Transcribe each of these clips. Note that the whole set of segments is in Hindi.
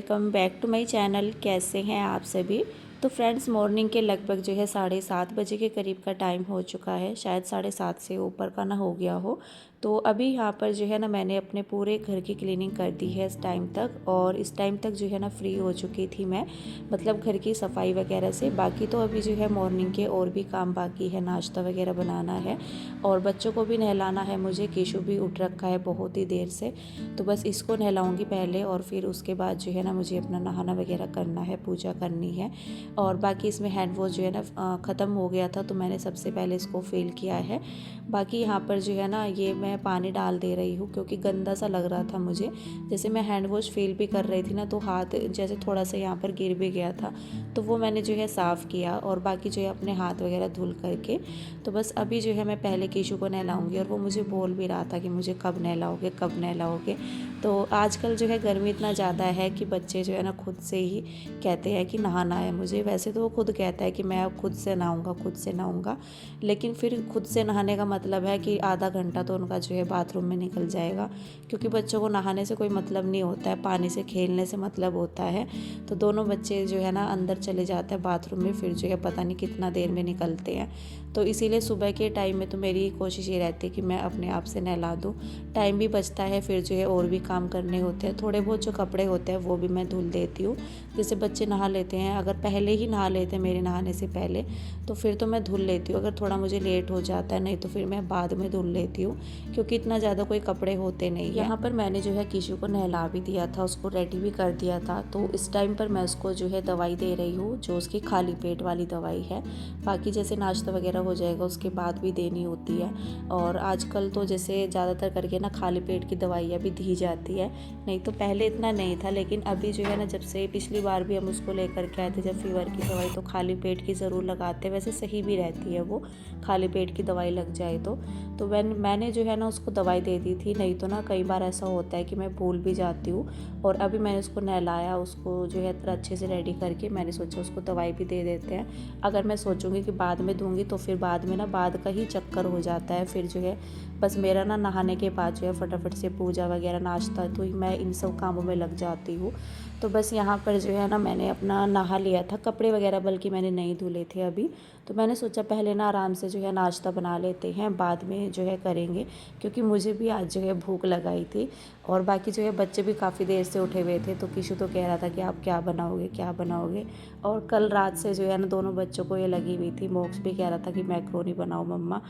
Welcome back to my channel. कैसे हैं आप सभी। तो फ्रेंड्स, मॉर्निंग के लगभग जो है 7:30 बजे के करीब का टाइम हो चुका है। शायद 7:30 से ऊपर का ना हो गया हो। तो अभी यहाँ पर जो है ना मैंने अपने पूरे घर की क्लीनिंग कर दी है इस टाइम तक। और इस टाइम तक जो है ना फ्री हो चुकी थी मैं, मतलब घर की सफाई वगैरह से। बाकी तो अभी जो है मॉर्निंग के और भी काम बाकी है, नाश्ता वगैरह बनाना है और बच्चों को भी नहलाना है मुझे। केशु भी उठ रखा है बहुत ही देर से, तो बस इसको नहलाऊंगी पहले और फिर उसके बाद जो है ना मुझे अपना नहाना वगैरह करना है, पूजा करनी है। और बाकी इसमें हैंड वॉश जो है ना ख़त्म हो गया था, तो मैंने सबसे पहले इसको फिल किया है। बाकी यहाँ पर जो है ना ये मैं पानी डाल दे रही हूँ क्योंकि गंदा सा लग रहा था मुझे। जैसे मैं हैंड वॉश फिल भी कर रही थी ना, तो हाथ जैसे थोड़ा सा यहाँ पर गिर भी गया था, तो वो मैंने जो है साफ़ किया। और बाकी जो है अपने हाथ वगैरह धुल करके, तो बस अभी जो है मैं पहले केशु को नहलाऊंगी। और वो मुझे बोल भी रहा था कि मुझे कब नहलाओगे कब नहलाओगे। तो आजकल जो है गर्मी इतना ज़्यादा है कि बच्चे जो है ना खुद से ही कहते हैं कि नहाना है मुझे। वैसे तो वो खुद कहता है कि मैं अब खुद से नहाऊंगा खुद से नहाऊंगा, लेकिन फिर खुद से नहाने का मतलब है कि आधा घंटा तो उनका जो है बाथरूम में निकल जाएगा, क्योंकि बच्चों को नहाने से कोई मतलब नहीं होता है, पानी से खेलने से मतलब होता है। तो दोनों बच्चे जो है ना अंदर चले जाते हैं बाथरूम में, फिर जो है पता नहीं कितना देर में निकलते हैं। तो इसीलिए सुबह के टाइम में तो मेरी कोशिश ये रहती है कि मैं अपने आप से नहला दूँ, टाइम भी बचता है। फिर जो है और भी काम करने होते हैं, थोड़े बहुत जो कपड़े होते हैं वो भी मैं धुल देती हूँ। जैसे बच्चे नहा लेते हैं, अगर पहले ही नहा लेते हैं मेरे नहाने से पहले, तो फिर तो मैं धुल लेती हूँ। अगर थोड़ा मुझे लेट हो जाता है, नहीं तो फिर मैं बाद में धुल लेती हूँ, क्योंकि इतना ज़्यादा कोई कपड़े होते नहीं है। यहाँ पर मैंने जो है किशु को नहला भी दिया था, उसको रेडी भी कर दिया था। तो इस टाइम पर मैं उसको जो है दवाई दे रही हूँ, जो उसकी खाली पेट वाली दवाई है। बाकी जैसे नाश्ता वगैरह हो जाएगा उसके बाद भी देनी होती है। और आजकल तो जैसे ज़्यादातर करके ना खाली पेट की दवाइयाँ भी दी जाती है, नहीं तो पहले इतना नहीं था। लेकिन अभी जो है ना, जब से पिछली बार भी हम उसको लेकर के आए थे जब फीवर की दवाई, तो खाली पेट की ज़रूर लगाते हैं। वैसे सही भी रहती है वो, खाली पेट की दवाई लग जाए तो मैंने जो है ना उसको दवाई दे दी थी। नहीं तो ना कई बार ऐसा होता है कि मैं भूल भी जाती हूँ। और अभी मैंने उसको नहलाया, उसको जो है अच्छे से रेडी करके मैंने सोचा उसको दवाई भी दे देते हैं। अगर मैं सोचूंगी कि बाद में दूंगी तो फिर बाद में ना बाद का ही चक्कर हो जाता है। फिर जो है बस मेरा ना नहाने के बाद जो है फटाफट से पूजा वगैरह नाश्ता, तो मैं इन सब कामों में लग जाती हूँ। तो बस यहाँ पर जो है ना मैंने अपना नहा लिया था, कपड़े वगैरह बल्कि मैंने नहीं धुले थे अभी। तो मैंने सोचा पहले ना आराम से जो है नाश्ता बना लेते हैं, बाद में जो है करेंगे, क्योंकि मुझे भी आज जो है भूख लगाई थी। और बाकी जो है बच्चे भी काफ़ी देर से उठे हुए थे, तो किशु तो कह रहा था कि आप क्या बनाओगे क्या बनाओगे। और कल रात से जो है ना दोनों बच्चों को ये लगी हुई थी। मोक्स भी कह रहा था कि मैक्रोनी बनाओ मम्मा,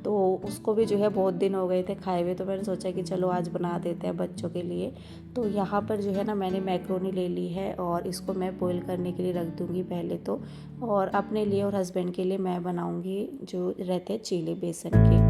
तो उसको भी जो है बहुत दिन हो गए थे खाए हुए, तो मैंने सोचा कि चलो आज बना देते हैं बच्चों के लिए। तो यहाँ पर जो है ना मैंने मैक्रोनी ले ली है और इसको मैं बॉईल करने के लिए रख दूँगी पहले तो। और अपने लिए और हस्बैंड के लिए मैं बनाऊँगी जो रहते हैं चीले बेसन के।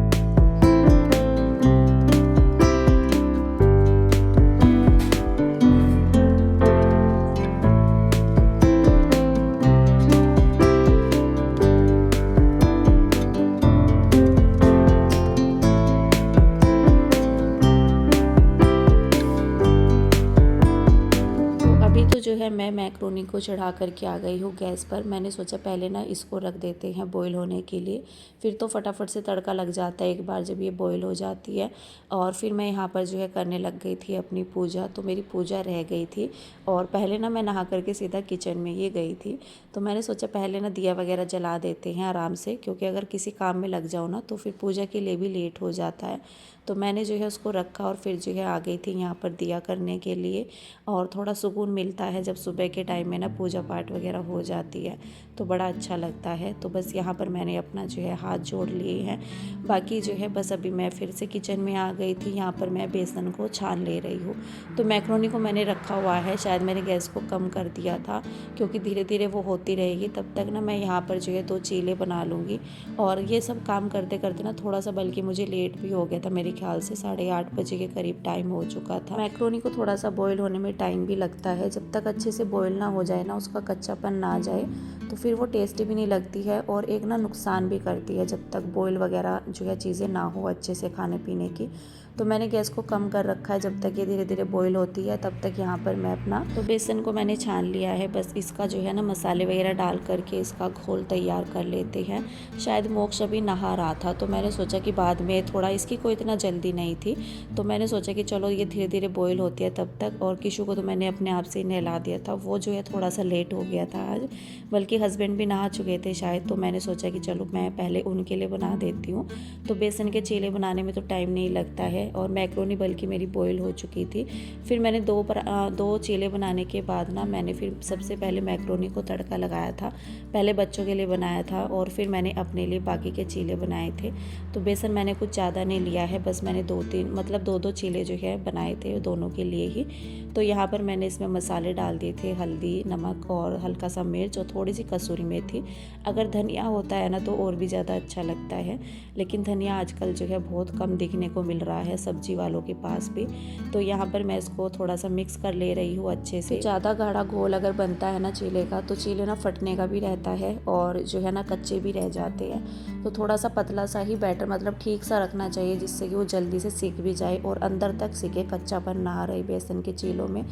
तो जो है मैं मैक्रोनी को चढ़ा करके आ गई हूँ गैस पर। मैंने सोचा पहले ना इसको रख देते हैं बॉईल होने के लिए, फिर तो फटाफट से तड़का लग जाता है एक बार जब ये बॉईल हो जाती है। और फिर मैं यहाँ पर जो है करने लग गई थी अपनी पूजा। तो मेरी पूजा रह गई थी और पहले ना मैं नहा करके सीधा किचन में ये गई थी। तो मैंने सोचा पहले ना दिया वगैरह जला देते हैं आराम से, क्योंकि अगर किसी काम में लग जाओ ना तो फिर पूजा के लिए भी लेट हो जाता है। तो मैंने जो है उसको रखा और फिर जो है आ गई थी यहाँ पर दिया करने के लिए। और थोड़ा सुकून मिलता है जब सुबह के टाइम में ना पूजा पाठ वगैरह हो जाती है, तो बड़ा अच्छा लगता है। तो बस यहाँ पर मैंने अपना जो है हाथ जोड़ लिए हैं। बाकी जो है बस अभी मैं फिर से किचन में आ गई थी। यहाँ पर मैं बेसन को छान ले रही हूँ। तो मैक्रोनी को मैंने रखा हुआ है, शायद मैंने गैस को कम कर दिया था, क्योंकि धीरे धीरे वो होती रहेगी। तब तक ना मैं यहाँ पर जो है 2 चीले बना लूँगी। और ये सब काम करते करते ना थोड़ा सा बल्कि मुझे लेट भी हो गया था, मेरे ख्याल से 8:30 बजे के करीब टाइम हो चुका था। मैक्रोनी को थोड़ा सा बॉईल होने में टाइम भी लगता है, जब तक अच्छे से बॉईल ना हो जाए ना, उसका कच्चापन ना आ जाए, तो फिर वो टेस्टी भी नहीं लगती है। और एक ना नुकसान भी करती है जब तक बॉईल वगैरह जो है चीज़ें ना हो अच्छे से खाने पीने की। तो मैंने गैस को कम कर रखा है। जब तक ये धीरे धीरे बॉईल होती है तब तक यहाँ पर मैं अपना तो बेसन को मैंने छान लिया है। बस इसका जो है ना मसाले वगैरह डाल करके इसका घोल तैयार कर लेते हैं। शायद मोक्ष अभी नहा रहा था तो मैंने सोचा कि बाद में, थोड़ा इसकी कोई इतना जल्दी नहीं थी तो मैंने सोचा कि चलो ये धीरे धीरे बॉईल होती है तब तक। और किशु को तो मैंने अपने आप से ही नहला दिया था, वो जो है थोड़ा सा लेट हो गया था आज, बल्कि हस्बैंड भी नहा चुके थे शायद। तो मैंने सोचा कि चलो मैं पहले उनके लिए बना देती हूँ। तो बेसन के चीले बनाने में तो टाइम नहीं लगता है और मैक्रोनी बल्कि मेरी बॉईल हो चुकी थी। फिर मैंने दो चीले बनाने के बाद ना मैंने फिर सबसे पहले मैक्रोनी को तड़का लगाया था। पहले बच्चों के लिए बनाया था और फिर मैंने अपने लिए बाकी के चीले बनाए थे। तो बेसन मैंने कुछ ज़्यादा नहीं लिया है, बस मैंने दो चीले जो है बनाए थे दोनों के लिए ही। तो यहाँ पर मैंने इसमें मसाले डाल दिए थे, हल्दी, नमक और हल्का सा मिर्च और थोड़ी सी कसूरी मेथी। अगर धनिया होता है ना तो और भी ज़्यादा अच्छा लगता है, लेकिन धनिया आजकल जो है बहुत कम दिखने को मिल रहा है सब्जी वालों के पास भी। तो यहाँ पर मैं इसको थोड़ा सा मिक्स कर ले रही हूँ अच्छे से। ज़्यादा गाढ़ा घोल अगर बनता है ना चीले का तो चीले ना फटने का भी रहता है और जो है ना कच्चे भी रह जाते हैं। तो थोड़ा सा पतला सा ही बैटर, मतलब ठीक सा रखना चाहिए जिससे कि वो जल्दी से सीख भी जाए और अंदर तक सीखे, कच्चापन ना आ रहे बेसन के चीलों में।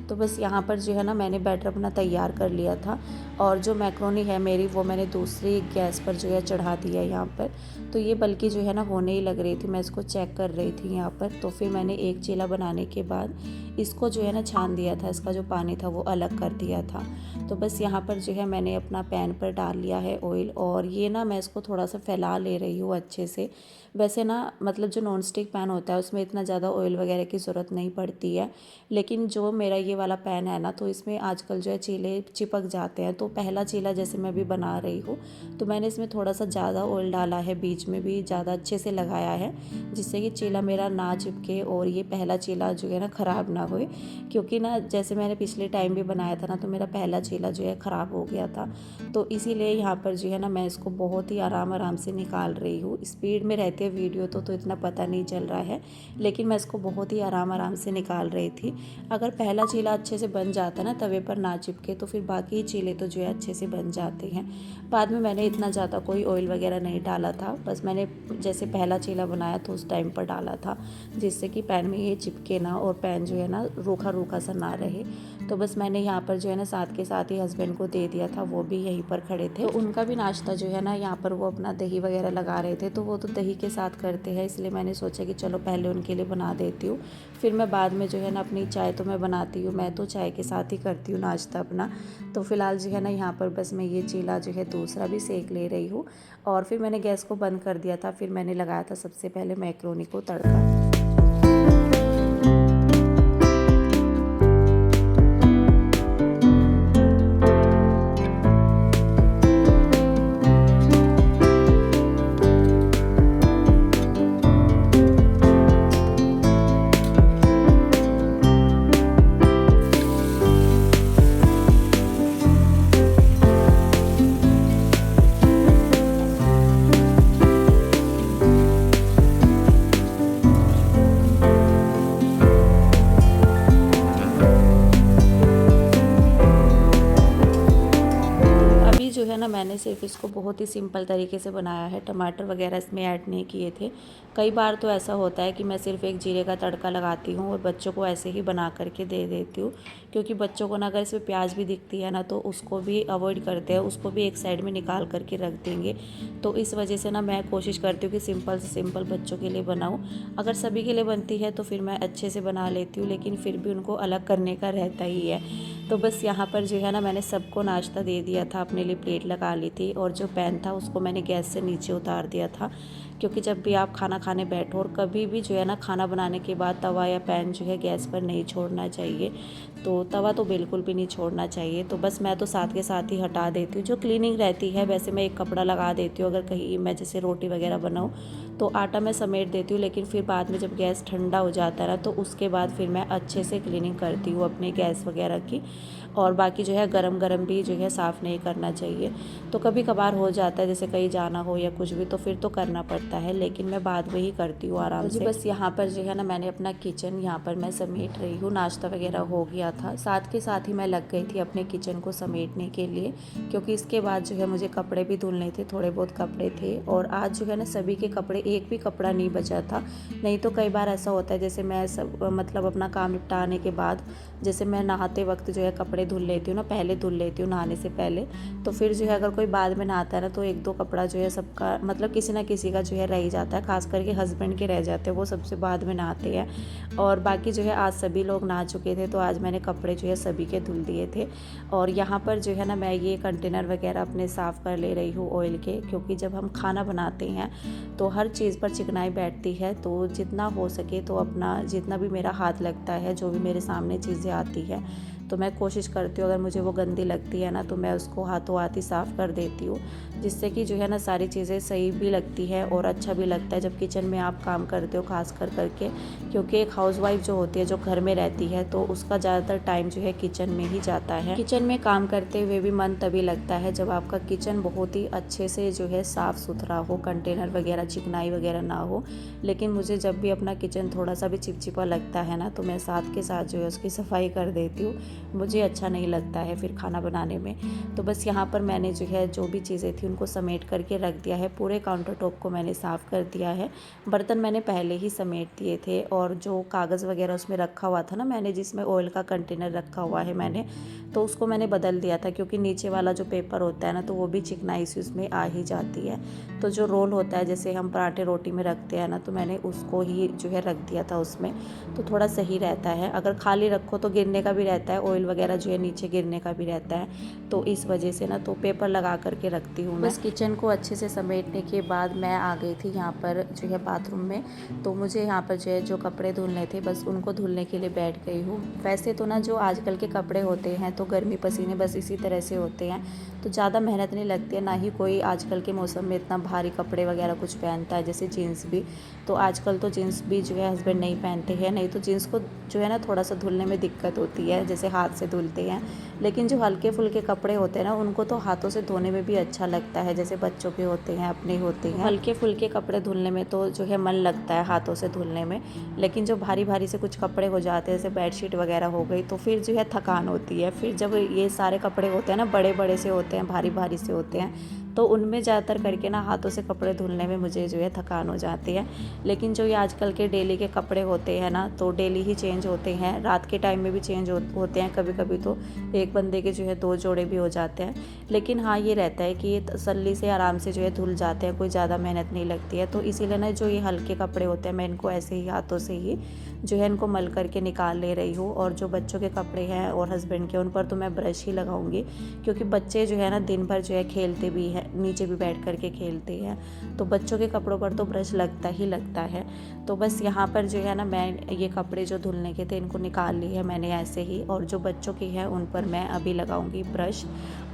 तो बस यहाँ पर जो है ना मैंने बैटर अपना तैयार कर लिया था और जो मैक्रोनी है मेरी वो मैंने दूसरी गैस पर जो है चढ़ा दिया यहाँ पर। तो ये बल्कि जो है ना होने ही लग रही थी, मैं इसको चेक कर रही थी यहाँ पर। तो फिर मैंने एक चीला बनाने के बाद इसको जो है ना छान दिया था, इसका जो पानी था वो अलग कर दिया था। तो बस यहाँ पर जो है मैंने अपना पैन पर डाल लिया है ऑयल और ये ना मैं इसको थोड़ा सा फैला ले रही हूँ अच्छे से। वैसे ना मतलब जो नॉन स्टिक पैन होता है उसमें इतना ज़्यादा ऑयल वगैरह की ज़रूरत नहीं पड़ती है, लेकिन जो मेरा ये वाला पैन है ना तो इसमें आजकल जो है चीले चिपक जाते हैं। तो पहला चीला जैसे मैं भी बना रही हूँ तो मैंने इसमें थोड़ा सा ज़्यादा ऑयल डाला है, बीच में भी ज़्यादा अच्छे से लगाया है जिससे कि चीला मेरा ना चिपके और ये पहला चीला जो है ना ख़राब ना होए। क्योंकि ना जैसे मैंने पिछले टाइम भी बनाया था ना तो मेरा पहला चीला जो है ख़राब हो गया था। तो इसीलिए यहाँ पर जो है ना मैं इसको बहुत ही आराम से निकाल रही हूँ। स्पीड में रहती है वीडियो तो इतना पता नहीं चल रहा है, लेकिन मैं इसको बहुत ही आराम से निकाल रही थी। अगर पहला चीला अच्छे से बन जाता ना तवे पर ना चिपके तो फिर बाकी चीले तो जो है अच्छे से बन जाते हैं। बाद में मैंने इतना ज़्यादा कोई ऑयल वगैरह नहीं डाला था, बस मैंने जैसे पहला चीला बनाया तो उस टाइम पर डाला था जिससे कि पैन में ये चिपके ना और पैन जो है ना रूखा रूखा सा ना रहे। तो बस मैंने यहाँ पर जो है ना साथ के साथ ही हस्बैंड को दे दिया था, वो भी यहीं पर खड़े थे। तो उनका भी नाश्ता जो है ना यहाँ पर वो अपना दही वगैरह लगा रहे थे, तो वो तो दही के साथ करते हैं, इसलिए मैंने सोचा कि चलो पहले उनके लिए बना देती हूँ, फिर मैं बाद में जो है ना अपनी चाय तो मैं बनाती हूँ, मैं तो चाय के साथ ही करती हूँ नाश्ता अपना। तो फिलहाल जो है ना यहाँ पर बस मैं ये चीला जो है दूसरा भी सेक ले रही हूँ और फिर मैंने गैस को बंद कर दिया था। फिर मैंने लगाया था सबसे पहले मैक्रोनी को तड़का। जो है ना मैंने सिर्फ इसको बहुत ही सिंपल तरीके से बनाया है, टमाटर वगैरह इसमें ऐड नहीं किए थे। कई बार तो ऐसा होता है कि मैं सिर्फ एक जीरे का तड़का लगाती हूँ और बच्चों को ऐसे ही बना करके दे देती हूँ, क्योंकि बच्चों को ना अगर इसमें प्याज भी दिखती है ना तो उसको भी अवॉइड करते हैं, उसको भी एक साइड में निकाल करके रख देंगे। तो इस वजह से ना मैं कोशिश करती हूँ कि सिंपल से सिंपल बच्चों के लिए बनाऊँ। अगर सभी के लिए बनती है तो फिर मैं अच्छे से बना लेती हूँ, लेकिन फिर भी उनको अलग करने का रहता ही है। तो बस यहाँ पर जो है ना मैंने सबको नाश्ता दे दिया था, अपने लिए प्लेट लगा ली थी और जो पैन था उसको मैंने गैस से नीचे उतार दिया था, क्योंकि जब भी आप खाना खाने बैठो और कभी भी जो है ना खाना बनाने के बाद तवा या पैन जो है गैस पर नहीं छोड़ना चाहिए। तो तवा तो बिल्कुल भी नहीं छोड़ना चाहिए। तो बस मैं तो साथ के साथ ही हटा देती हूँ, जो क्लीनिंग रहती है। वैसे मैं एक कपड़ा लगा देती हूँ, अगर कहीं मैं जैसे रोटी वगैरह बनाऊँ तो आटा मैं समेट देती हूँ, लेकिन फिर बाद में जब गैस ठंडा हो जाता है ना तो उसके बाद फिर मैं अच्छे से क्लीनिंग करती हूँ अपने गैस वगैरह की। और बाकी जो है गरम गरम भी जो है साफ़ नहीं करना चाहिए। तो कभी कभार हो जाता है जैसे कहीं जाना हो या कुछ भी, तो फिर तो करना पड़ता है, लेकिन मैं बाद में ही करती हूँ आराम से। बस यहाँ पर जो है ना मैंने अपना किचन यहाँ पर मैं समेट रही हूँ। नाश्ता वगैरह हो गया था, साथ के साथ ही मैं लग गई थी अपने किचन को समेटने के लिए, क्योंकि इसके बाद जो है मुझे कपड़े भी धुलने थे, थोड़े बहुत कपड़े थे। और आज जो है ना सभी के कपड़े, एक भी कपड़ा नहीं बचा था। नहीं तो कई बार ऐसा होता है, जैसे मैं सब मतलब अपना काम निपटाने के बाद जैसे मैं नहाते वक्त जो है कपड़े धुल लेती हूँ ना, पहले धुल लेती हूँ नहाने से पहले, तो फिर जो है अगर कोई बाद में नहाता है ना तो एक दो कपड़ा जो है सबका मतलब किसी ना किसी का जो है रह ही जाता है, खास करके हस्बैंड के रह जाते हैं, वो सबसे बाद में नहाते हैं। और बाकी जो है आज सभी लोग नहा चुके थे, तो आज मैंने कपड़े जो है सभी के धुल दिए थे। और यहाँ पर जो है ना मैं ये कंटेनर वगैरह अपने साफ़ कर ले रही हूँ ऑयल के, क्योंकि जब हम खाना बनाते हैं तो हर चीज़ पर चिकनाई बैठती है। तो जितना हो सके तो अपना जितना भी मेरा हाथ लगता है, जो भी मेरे सामने चीज़ें आती है, तो मैं कोशिश करती हूँ अगर मुझे वो गंदी लगती है ना तो मैं उसको हाथों हाथ ही साफ़ कर देती हूँ, जिससे कि जो है ना सारी चीज़ें सही भी लगती है और अच्छा भी लगता है जब किचन में आप काम करते हो, खास कर करके क्योंकि एक हाउसवाइफ जो होती है जो घर में रहती है तो उसका ज़्यादातर टाइम जो है किचन में ही जाता है। किचन में काम करते हुए भी मन तभी लगता है जब आपका किचन बहुत ही अच्छे से जो है साफ़ सुथरा हो, कंटेनर वगैरह चिकनाई वगैरह ना हो। लेकिन मुझे जब भी अपना किचन थोड़ा सा भी चिपचिपा लगता है ना तो मैं साथ के साथ जो है उसकी सफाई कर देती हूँ, मुझे अच्छा नहीं लगता है फिर खाना बनाने में। तो बस यहाँ पर मैंने जो है जो भी चीज़ें थी उनको समेट करके रख दिया है, पूरे काउंटर टॉप को मैंने साफ़ कर दिया है। बर्तन मैंने पहले ही समेट दिए थे और जो कागज़ वगैरह उसमें रखा हुआ था ना मैंने, जिसमें ऑयल का कंटेनर रखा हुआ है मैंने, तो उसको मैंने बदल दिया था, क्योंकि नीचे वाला जो पेपर होता है ना तो वो भी चिकनाई सी उसमें आ ही जाती है। तो जो रोल होता है जैसे हम पराठे रोटी में रखते हैं ना, तो मैंने उसको ही जो है रख दिया था उसमें, तो थोड़ा सही रहता है। अगर खाली रखो तो गिरने का भी रहता है, ऑयल वगैरह जो है नीचे गिरने का भी रहता है, तो इस वजह से ना तो पेपर लगा करके रखती हूँ। बस किचन को अच्छे से समेटने के बाद मैं आ गई थी यहाँ पर जो है बाथरूम में। तो मुझे यहाँ पर जो है जो कपड़े धुलने थे बस उनको धुलने के लिए बैठ गई हूँ। वैसे तो ना जो आजकल के कपड़े होते हैं तो गर्मी पसीने बस इसी तरह से होते हैं, तो ज़्यादा मेहनत नहीं लगती है, ना ही कोई आजकल के मौसम में इतना भारी कपड़े वगैरह कुछ पहनता है, जैसे जीन्स भी। तो आजकल तो जीन्स भी जो है हस्बैंड नहीं पहनते हैं, नहीं तो जीन्स को जो है ना थोड़ा सा धुलने में दिक्कत होती है, जैसे हाथ से धुलते हैं। लेकिन जो हल्के फुल्के कपड़े होते हैं ना उनको तो हाथों से धोने में भी अच्छा लगता है, जैसे बच्चों के होते हैं, अपने होते हैं। हल्के फुल्के कपड़े धुलने में तो जो है मन लगता है हाथों से धुलने में, लेकिन जो भारी भारी से कुछ कपड़े हो जाते हैं जैसे बेडशीट वगैरह हो गई, तो फिर जो है थकान होती है। फिर जब ये सारे कपड़े होते हैं ना बड़े बड़े से होते हैं, भारी भारी से होते हैं, तो उनमें ज़्यादातर करके ना हाथों से कपड़े धुलने में मुझे जो है थकान हो जाती है। लेकिन जो ये आजकल के डेली के कपड़े होते हैं ना तो डेली ही चेंज होते हैं, रात के टाइम में भी चेंज होते हैं, कभी कभी तो एक बंदे के जो है 2 जोड़े भी हो जाते हैं। लेकिन हाँ ये रहता है कि ये तसल्ली से आराम से जो है धुल जाते हैं, कोई ज़्यादा मेहनत नहीं लगती है। तो इसीलिए ना जो ये हल्के कपड़े होते हैं मैं इनको ऐसे ही हाथों से ही जो है इनको मल करके निकाल ले रही हूँ। और जो बच्चों के कपड़े हैं और हस्बैंड के, उन पर तो मैं ब्रश ही लगाऊंगी, क्योंकि बच्चे जो है ना दिन भर जो है खेलते भी हैं, नीचे भी बैठ करके खेलते हैं, तो बच्चों के कपड़ों पर तो ब्रश लगता ही लगता है। तो बस यहाँ पर जो है ना मैं ये कपड़े जो धुलने के थे इनको निकाल ली है मैंने ऐसे ही, और जो बच्चों की है उन पर मैं अभी लगाऊंगी ब्रश।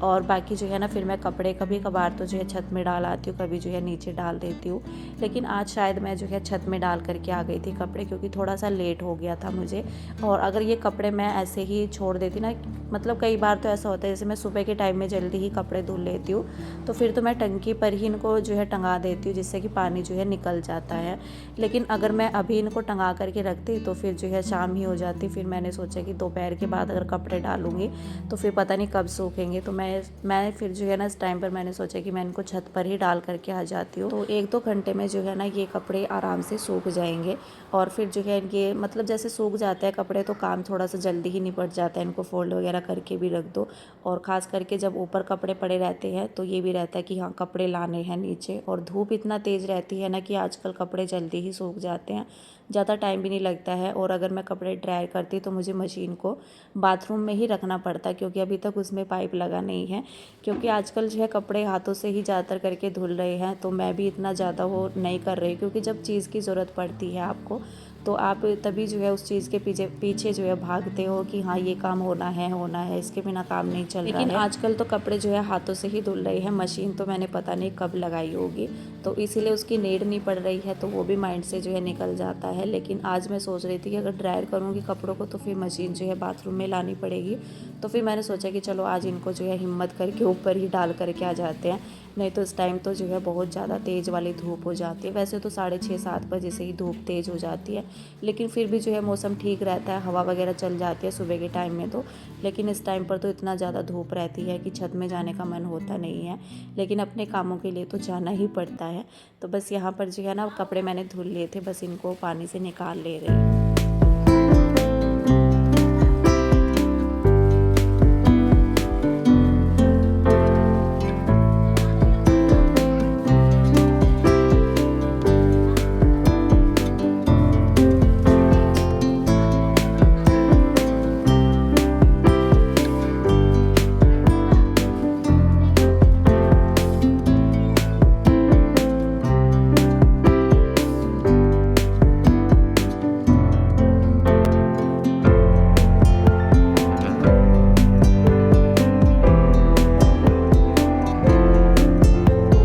और बाकी जो है ना फिर मैं कपड़े कभी कभार तो जो है छत में डाल आती हूँ, कभी जो है नीचे डाल देती हूँ। लेकिन आज शायद मैं जो है छत में डाल करके आ गई थी कपड़े, क्योंकि थोड़ा सा लेट हो गया था मुझे। और अगर ये कपड़े मैं ऐसे ही छोड़ देती ना, मतलब कई बार तो ऐसा होता है जैसे मैं सुबह के टाइम में जल्दी ही कपड़े धुल लेती हूँ, तो फिर तो मैं टंकी पर ही इनको जो है टंगा देती हूँ, जिससे कि पानी जो है निकल जाता है। लेकिन अगर मैं अभी इनको टंगा करके रखती तो फिर जो है शाम ही हो जाती। फिर मैंने सोचा कि दोपहर के बाद अगर कपड़े डालूंगी तो फिर पता नहीं कब सूखेंगे, तो मैं फिर जो है ना इस टाइम पर मैंने सोचा कि मैं इनको छत पर ही डाल करके आ जाती हूँ, तो 1-2 घंटे में जो है ना ये कपड़े आराम से सूख जाएंगे। और फिर जो है ये मतलब जैसे सूख जाते हैं कपड़े तो काम थोड़ा सा जल्दी ही निपट जाता है, इनको फोल्ड वगैरह करके भी रख दो। और ख़ास करके जब ऊपर कपड़े पड़े रहते हैं तो ये भी रहता है कि हाँ कपड़े लाने हैं नीचे, और धूप इतना तेज़ रहती है ना कि आजकल कपड़े जल्दी ही सूख जाते हैं, ज़्यादा टाइम भी नहीं लगता है। और अगर मैं कपड़े ड्राई करती तो मुझे मशीन को बाथरूम में ही रखना पड़ता, क्योंकि अभी तक उसमें पाइप लगा नहीं है। क्योंकि आजकल जो है कपड़े हाथों से ही ज़्यादातर करके धुल रहे हैं, तो मैं भी इतना ज़्यादा वो नहीं कर रही, क्योंकि जब चीज़ की ज़रूरत पड़ती है आपको तो आप तभी जो है उस चीज़ के पीछे पीछे जो है भागते हो कि हाँ ये काम होना है, इसके बिना काम नहीं चल रहा है। लेकिन आजकल तो कपड़े जो है हाथों से ही धुल रहे हैं, मशीन तो मैंने पता नहीं कब लगाई होगी, तो इसीलिए उसकी नीड नहीं पड़ रही है, तो वो भी माइंड से जो है निकल जाता है। लेकिन आज मैं सोच रही थी कि अगर ड्रायर करूँगी कपड़ों को तो फिर मशीन जो है बाथरूम में लानी पड़ेगी, तो फिर मैंने सोचा कि चलो आज इनको जो है हिम्मत करके ऊपर ही डाल करके आ जाते हैं। नहीं तो इस टाइम तो जो है बहुत ज़्यादा तेज़ वाली धूप हो जाती है। वैसे तो 6:30-7 बजे से ही धूप तेज़ हो जाती है, लेकिन फिर भी जो है मौसम ठीक रहता है, हवा वगैरह चल जाती है सुबह के टाइम में तो। लेकिन इस टाइम पर तो इतना ज़्यादा धूप रहती है कि छत में जाने का मन होता नहीं है, लेकिन अपने कामों के लिए तो जाना ही पड़ता है। तो बस यहाँ पर जो है ना कपड़े मैंने धुल लिए थे, बस इनको पानी से निकाल ले रही हूँ।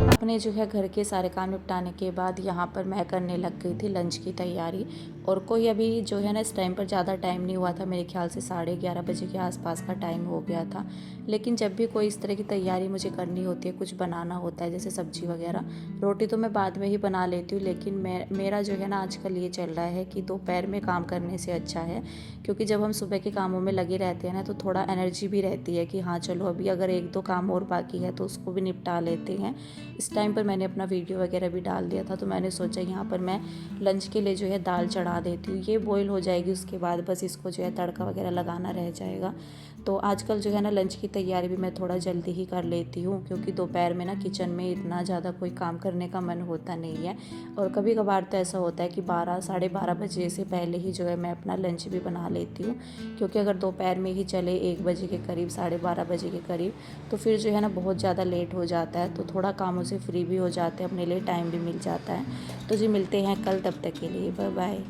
अपने जो है घर के सारे काम निपटाने के बाद यहाँ पर मैं करने लग गई थी लंच की तैयारी। और कोई अभी जो है ना इस टाइम पर ज़्यादा टाइम नहीं हुआ था, मेरे ख्याल से 11:30 बजे के आसपास का टाइम हो गया था। लेकिन जब भी कोई इस तरह की तैयारी मुझे करनी होती है, कुछ बनाना होता है जैसे सब्ज़ी वगैरह, रोटी तो मैं बाद में ही बना लेती हूँ, लेकिन मेरा जो है ना आजकल ये चल रहा है कि दोपहर में काम करने से अच्छा है, क्योंकि जब हम सुबह के कामों में लगे रहते हैं ना तो थोड़ा एनर्जी भी रहती है कि हाँ चलो अभी अगर 1-2 काम और बाकी है तो उसको भी निपटा लेते हैं। इस टाइम पर मैंने अपना वीडियो वगैरह भी डाल दिया था, तो मैंने सोचा यहाँ पर मैं लंच के लिए जो है दाल चढ़ा देती हूँ, ये बॉईल हो जाएगी, उसके बाद बस इसको जो है तड़का वगैरह लगाना रह जाएगा। तो आजकल जो है ना लंच की तैयारी भी मैं थोड़ा जल्दी ही कर लेती हूँ, क्योंकि दोपहर में ना किचन में इतना ज़्यादा कोई काम करने का मन होता नहीं है। और कभी कभार तो ऐसा होता है कि 12-12:30 बजे से पहले ही जो है मैं अपना लंच भी बना लेती हूँ, क्योंकि अगर दोपहर में ही चले 1 बजे के करीब, 12:30 बजे के करीब, तो फिर जो है ना बहुत ज़्यादा लेट हो जाता है, तो थोड़ा कामों से फ्री भी हो जाते हैं, अपने लिए टाइम भी मिल जाता है। तो जी मिलते हैं कल, तब तक के लिए बाय बाय।